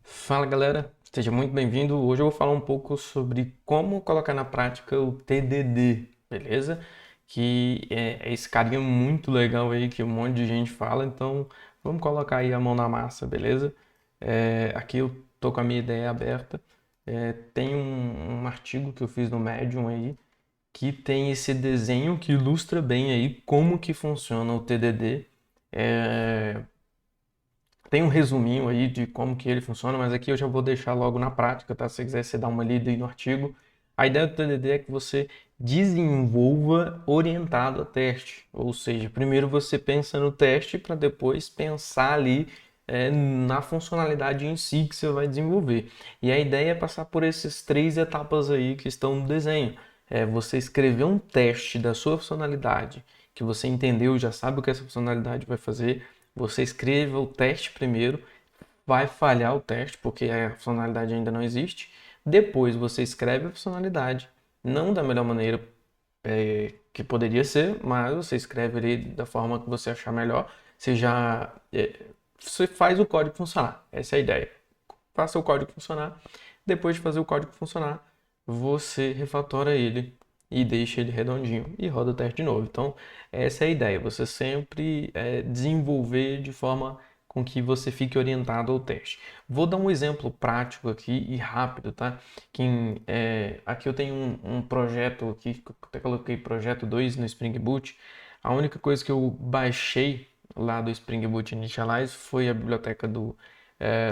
Fala galera, seja muito bem-vindo. Hoje eu vou falar um pouco sobre como colocar na prática o TDD, beleza? Que é esse carinha muito legal aí que um monte de gente fala, então vamos colocar aí a mão na massa, beleza? Aqui eu tô com a minha ideia aberta. Tem um artigo que eu fiz no Medium aí que tem esse desenho que ilustra bem aí como que funciona o TDD. Tem um resuminho aí de como que ele funciona, mas aqui eu já vou deixar logo na prática, tá? Se você quiser você dar uma lida aí no artigo. A ideia do TDD é que você desenvolva orientado a teste. Ou seja, primeiro você pensa no teste para depois pensar ali na funcionalidade em si que você vai desenvolver. E a ideia é passar por essas três etapas aí que estão no desenho. É você escrever um teste da sua funcionalidade, que você entendeu, já sabe o que essa funcionalidade vai fazer. Você escreva o teste primeiro, vai falhar o teste porque a funcionalidade ainda não existe. Depois você escreve a funcionalidade, não da melhor maneira que poderia ser, mas você escreve ali da forma que você achar melhor. Você faz o código funcionar. Essa é a ideia. Faça o código funcionar. Depois de fazer o código funcionar, você refatora ele e deixa ele redondinho e roda o teste de novo. Então, essa é a ideia. Você sempre desenvolver de forma com que você fique orientado ao teste. Vou dar um exemplo prático aqui e rápido, tá? Aqui eu tenho um projeto aqui, que eu até coloquei projeto 2 no Spring Boot. A única coisa que eu baixei lá do Spring Boot Initialize foi a biblioteca do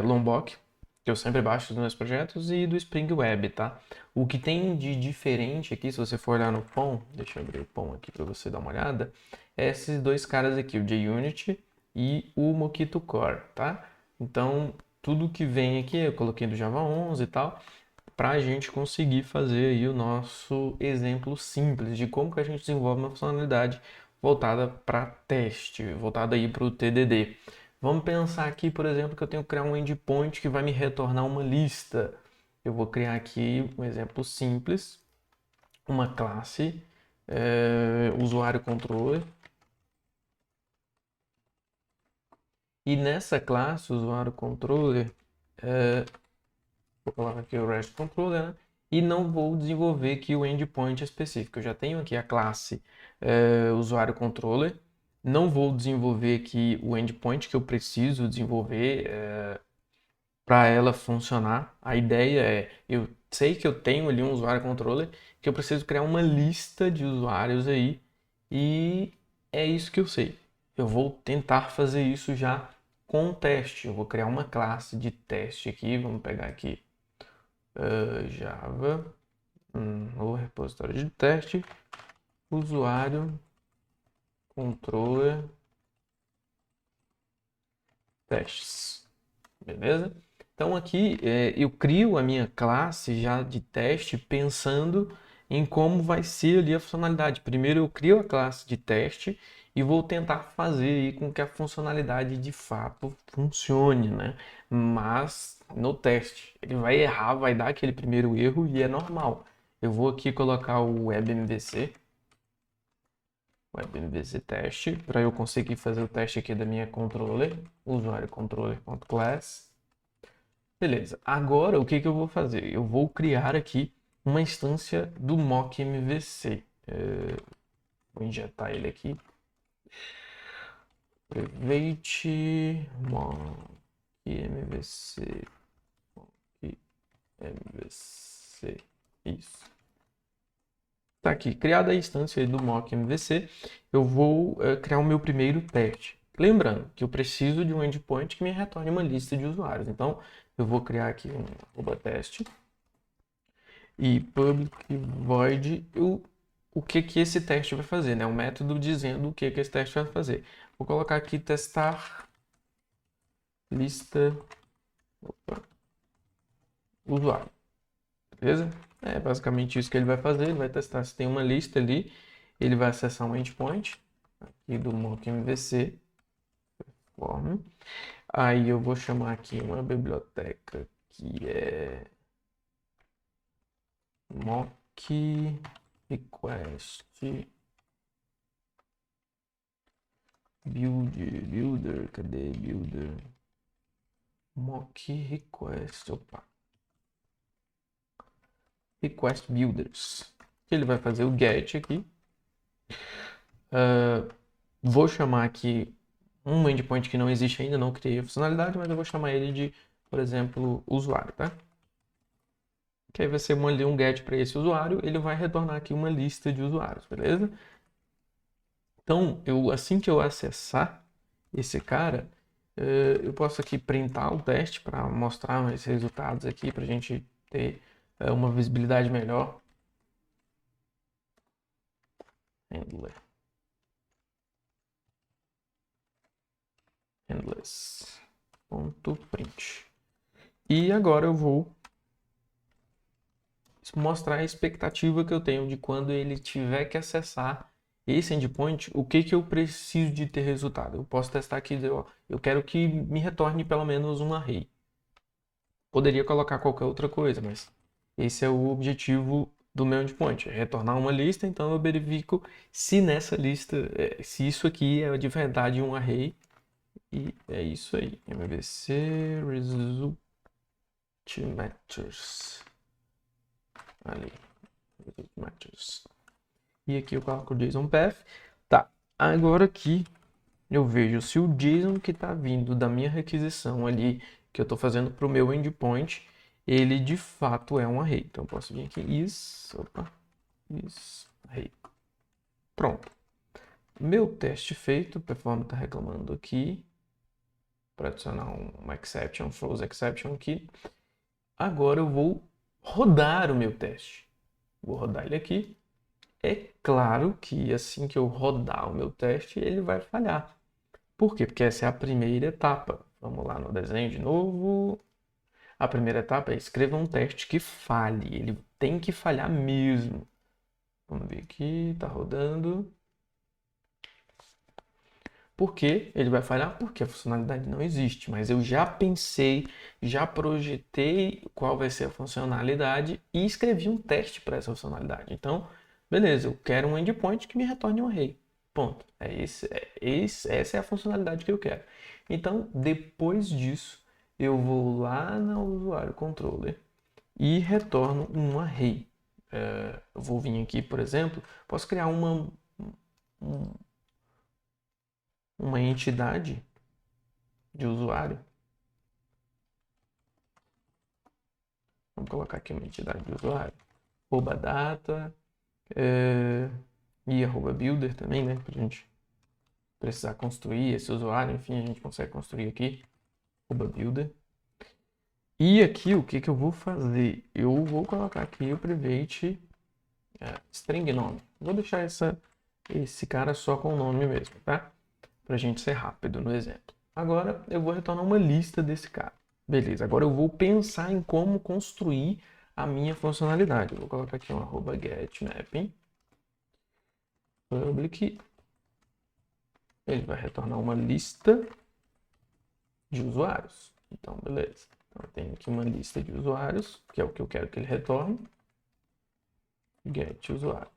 Lombok, que eu sempre baixo dos meus projetos, e do Spring Web, tá? O que tem de diferente aqui, se você for olhar no POM, deixa eu abrir o POM aqui para você dar uma olhada, é esses dois caras aqui, o JUnit e o Mockito Core, tá? Então, tudo que vem aqui, eu coloquei do Java 11 e tal, para a gente conseguir fazer aí o nosso exemplo simples de como que a gente desenvolve uma funcionalidade voltada para teste, voltada aí para o TDD. Vamos pensar aqui, por exemplo, que eu tenho que criar um endpoint que vai me retornar uma lista. Eu vou criar aqui um exemplo simples, uma classe, usuário controller, e nessa classe, usuário controller, vou colocar aqui o REST controller, né? E não vou desenvolver aqui o endpoint específico. Eu já tenho aqui a classe usuário controller, não vou desenvolver aqui o endpoint que eu preciso desenvolver para ela funcionar. A ideia é, eu sei que eu tenho ali um usuário controller, que eu preciso criar uma lista de usuários aí, e é isso que eu sei. Eu vou tentar fazer isso já com um teste. Eu vou criar uma classe de teste aqui, vamos pegar aqui Java, o repositório de teste, usuário, controller, testes. Beleza? Então aqui eu crio a minha classe já de teste pensando em como vai ser ali a funcionalidade. Primeiro eu crio a classe de teste e vou tentar fazer aí com que a funcionalidade de fato funcione, né? Mas no teste ele vai errar, vai dar aquele primeiro erro e é normal. Eu vou aqui colocar o WebMVC teste, para eu conseguir fazer o teste aqui da minha controller, usuário controller.class. Beleza, agora o que que eu vou fazer? Eu vou criar aqui uma instância do mock-mvc. Vou injetar ele aqui. Private mock-mvc. Mock-mvc. Isso. Tá aqui, criada a instância do mock-mvc, eu vou criar o meu primeiro teste. Lembrando que eu preciso de um endpoint que me retorne uma lista de usuários. Então, eu vou criar aqui um teste e public void o que que esse teste vai fazer, né? Um método dizendo o que que esse teste vai fazer. Vou colocar aqui testar lista usuário, beleza? É basicamente isso que ele vai fazer. Ele vai testar se tem uma lista ali. Ele vai acessar um endpoint aqui do mock-mvc form. Aí eu vou chamar aqui uma biblioteca que é mock request builder, cadê builder? mock request, opa, request builders. Ele vai fazer o get aqui. Vou chamar aqui um endpoint que não existe ainda, não criei a funcionalidade, mas eu vou chamar ele de, por exemplo, usuário, tá? Que aí vai ser um get para esse usuário, ele vai retornar aqui uma lista de usuários, beleza? Então, assim que eu acessar esse cara, eu posso aqui printar o teste para mostrar mais resultados aqui, para a gente ter uma visibilidade melhor. Handler. Handlers.print. E agora eu vou mostrar a expectativa que eu tenho de quando ele tiver que acessar esse endpoint, o que eu preciso de ter resultado. Eu posso testar aqui, eu quero que me retorne pelo menos um array. Poderia colocar qualquer outra coisa, mas esse é o objetivo do meu endpoint, é retornar uma lista, então eu verifico se nessa lista, se isso aqui é de verdade um array, e é isso aí, MVC result matches, ali, result matches. E aqui eu coloco o JSON path. Tá, agora aqui eu vejo se o JSON que está vindo da minha requisição ali, que eu estou fazendo para o meu endpoint, ele de fato é um array. Então eu posso vir aqui, is array. Pronto. Meu teste feito, o perform está reclamando aqui, para adicionar uma exception, throws exception aqui. Agora eu vou rodar o meu teste. Vou rodar ele aqui. É claro que assim que eu rodar o meu teste, ele vai falhar. Por quê? Porque essa é a primeira etapa. Vamos lá no desenho de novo. A primeira etapa é escreva um teste que falhe. Ele tem que falhar mesmo. Vamos ver aqui, tá rodando. Por que ele vai falhar? Porque a funcionalidade não existe. Mas eu já pensei, já projetei qual vai ser a funcionalidade e escrevi um teste para essa funcionalidade. Então, beleza, eu quero um endpoint que me retorne um array. Ponto. Essa é a funcionalidade que eu quero. Então, depois disso, eu vou lá no usuário controller e retorno um array. Eu vou vir aqui, por exemplo, posso criar uma entidade de usuário. Vamos colocar aqui uma entidade de usuário. Arroba data e arroba builder também, né? Pra gente precisar construir esse usuário. Enfim, a gente consegue construir aqui. Arroba builder. E aqui o que eu vou fazer? Eu vou colocar aqui o private string nome. Vou deixar esse cara só com o nome mesmo, tá? Pra gente ser rápido no exemplo. Agora eu vou retornar uma lista desse cara. Beleza, agora eu vou pensar em como construir a minha funcionalidade. Eu vou colocar aqui um arroba getMapping public. Ele vai retornar uma lista de usuários. Então, beleza. Então, eu tenho aqui uma lista de usuários, que é o que eu quero que ele retorne. Get usuário.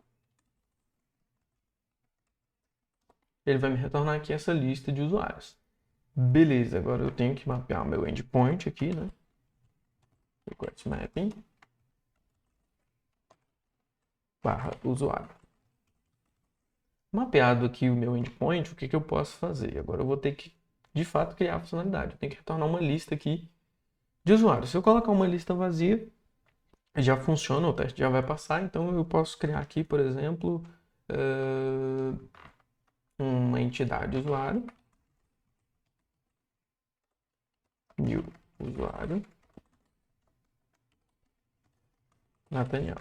Ele vai me retornar aqui essa lista de usuários. Beleza, agora eu tenho que mapear o meu endpoint aqui, né? Request mapping / usuário. Mapeado aqui o meu endpoint, o que eu posso fazer? Agora eu vou ter que, de fato, criar a funcionalidade. Eu tenho que retornar uma lista aqui de usuários. Se eu colocar uma lista vazia, já funciona, o teste já vai passar. Então eu posso criar aqui, por exemplo, uma entidade usuário. New usuário. Nathaniel.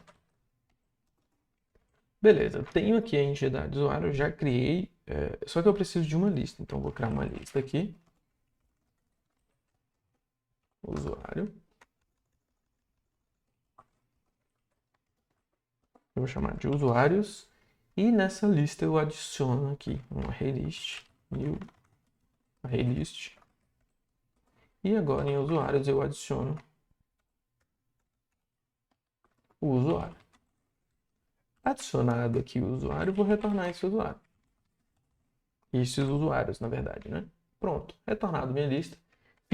Beleza, eu tenho aqui a entidade usuário, eu já criei, só que eu preciso de uma lista, então eu vou criar uma lista aqui, usuário, eu vou chamar de usuários, e nessa lista eu adiciono aqui um array list, new array list, e agora em usuários eu adiciono o usuário. Adicionado aqui o usuário, eu vou retornar esse usuário. Esses usuários, na verdade, né? Pronto, retornado minha lista.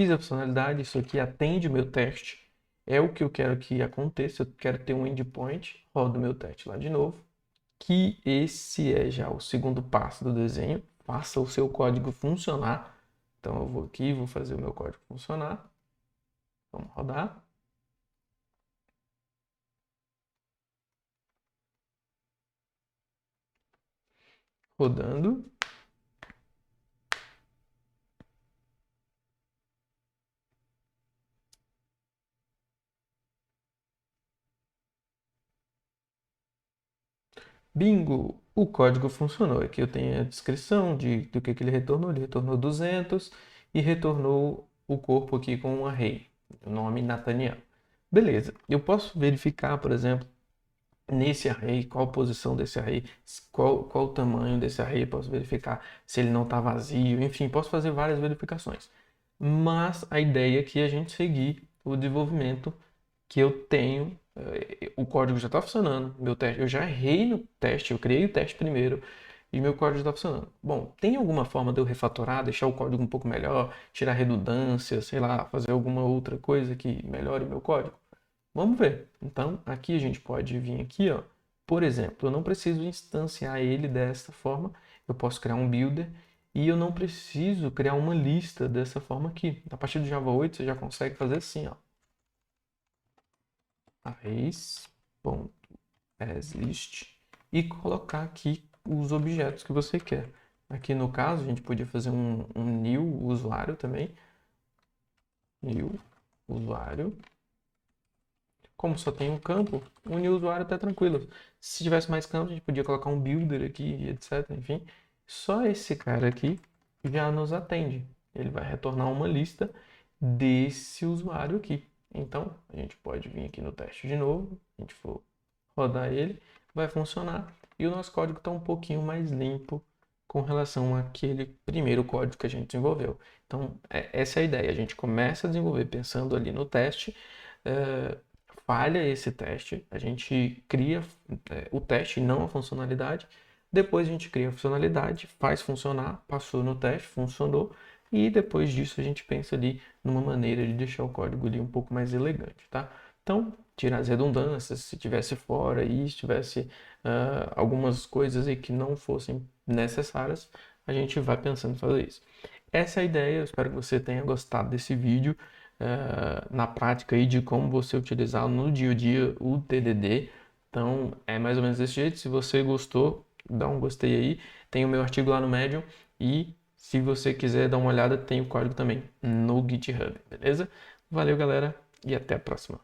Fiz a funcionalidade, isso aqui atende o meu teste, é o que eu quero que aconteça, eu quero ter um endpoint, rodo o meu teste lá de novo, que esse é já o segundo passo do desenho, faça o seu código funcionar. Então eu vou aqui, vou fazer o meu código funcionar, vamos rodar. Rodando. Bingo! O código funcionou. Aqui eu tenho a descrição do que ele retornou. Ele retornou 200 e retornou o corpo aqui com um array. O nome Nathaniel. Beleza. Eu posso verificar, por exemplo, nesse array, qual a posição desse array, qual o tamanho desse array. Posso verificar se ele não está vazio. Enfim, posso fazer várias verificações. Mas a ideia aqui é a gente seguir o desenvolvimento que eu tenho, o código já está funcionando, meu teste, eu já errei no teste, eu criei o teste primeiro e meu código está funcionando. Bom, tem alguma forma de eu refatorar, deixar o código um pouco melhor, tirar redundância, sei lá, fazer alguma outra coisa que melhore o meu código? Vamos ver. Então, aqui a gente pode vir aqui, ó. Por exemplo, eu não preciso instanciar ele dessa forma, eu posso criar um builder e eu não preciso criar uma lista dessa forma aqui. A partir do Java 8 você já consegue fazer assim, ó. Arrays.asList e colocar aqui os objetos que você quer. Aqui no caso, a gente podia fazer um new usuário também. New usuário. Como só tem um campo, o new usuário tá tranquilo. Se tivesse mais campos, a gente podia colocar um builder aqui, etc. Enfim, só esse cara aqui já nos atende. Ele vai retornar uma lista desse usuário aqui. Então, a gente pode vir aqui no teste de novo, a gente for rodar ele, vai funcionar e o nosso código está um pouquinho mais limpo com relação àquele primeiro código que a gente desenvolveu. Então, essa é a ideia. A gente começa a desenvolver pensando ali no teste, falha esse teste, a gente cria o teste e não a funcionalidade, depois a gente cria a funcionalidade, faz funcionar, passou no teste, funcionou, e depois disso a gente pensa ali numa maneira de deixar o código ali um pouco mais elegante, tá? Então, tirar as redundâncias, se tivesse fora e se tivesse algumas coisas aí que não fossem necessárias, a gente vai pensando em fazer isso. Essa é a ideia, eu espero que você tenha gostado desse vídeo na prática aí de como você utilizar no dia a dia o TDD. Então, é mais ou menos desse jeito. Se você gostou, dá um gostei aí. Tem o meu artigo lá no Medium e se você quiser dar uma olhada, tem o código também no GitHub, beleza? Valeu, galera, e até a próxima.